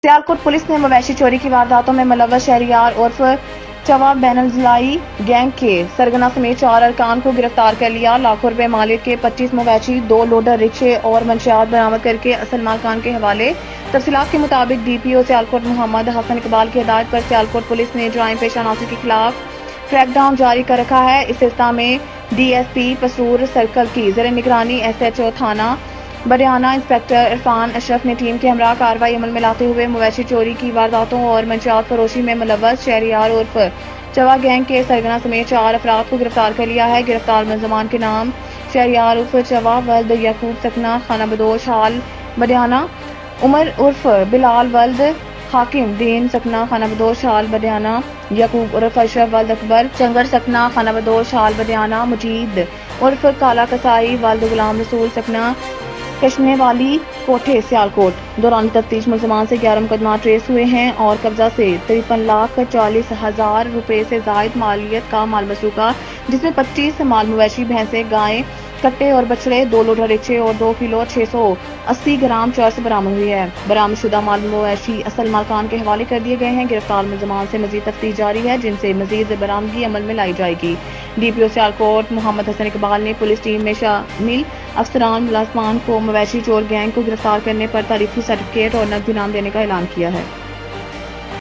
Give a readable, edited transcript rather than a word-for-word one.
Sialkot police ने मवेशी चोरी की वारदातों में मुलव्वस शहरियार उर्फ चवा बेनज़लाई गैंग के सरगना समेत 4 अरकान को गिरफ्तार कर लिया। लाखों रुपए मालिक के 25 मवेशी, 2 लोडर रिक्शे और मंशियात बरामद करके असल मालिकान के हवाले। तफसीलात के मुताबिक डीपीओ सियालकोट मोहम्मद हसन इकबाल की हिदायत पर सियालकोट पुलिस ने जराइम पेशा अनासर के खिलाफ क्रैकडाउन जारी कर रखा है। इस सिलसिले में डीएसपी पसरूर सर्कल की ज़ेर निगरानी एसएचओ थाना बरियाना इंस्पेक्टर इरफान अशरफ ने टीम के हमरा कार्रवाई अमल में लाते हुए मवेशी चोरी की वारदातों और मंशियात फरोशी में मुलव्वस शहरियार उर्फ चवा गैंग के सरगना समेत 4 अफराद को गिरफ्तार कर लिया है। गिरफ्तार मुलजमान के नाम शहरियार उर्फ चवा वल्द यकूब सकना खाना बदोश हाल बरियाना, उमर उर्फ बिलाल वल्द हाकिम दीन सकना खाना बदोश हाल बदियाना, यकूब उर्फ अशरफ वल्द अकबर चंगर सकना खाना बदोश हाल बदियाना, मुजीद उर्फ काला कसाई वल्द गुलाम रसूल सकना कशने वाली कोठे सियालकोट। दौरान तफ्तीश मुलजमान से 11 मुकदमा ट्रेस हुए हैं और कब्जा से 53,40,000 रुपए से जायद मालियत का माल मसरूका, जिसमें 25 माल मवेशी, भैंसें, गायें, कट्टे और बछड़े, 2 लोडर रिक्शे और 2 किलो 680 ग्राम चरस बरामद हुई है। बरामद शुदा माल मवेशी असल मालिकान के हवाले कर दिए गए हैं। गिरफ्तार मुलजमान से मजीद तफ्तीश जारी है, जिनसे मजीद बरामदगी अमल में लाई जाएगी। डीपीओ सियालकोट मोहम्मद हसन इकबाल ने पुलिस टीम में शामिल अफसरान मुलाजमान को मवेशी चोर गैंग को गिरफ्तार करने पर तारीखी सर्टिफिकेट और नकद इनाम देने का ऐलान किया है।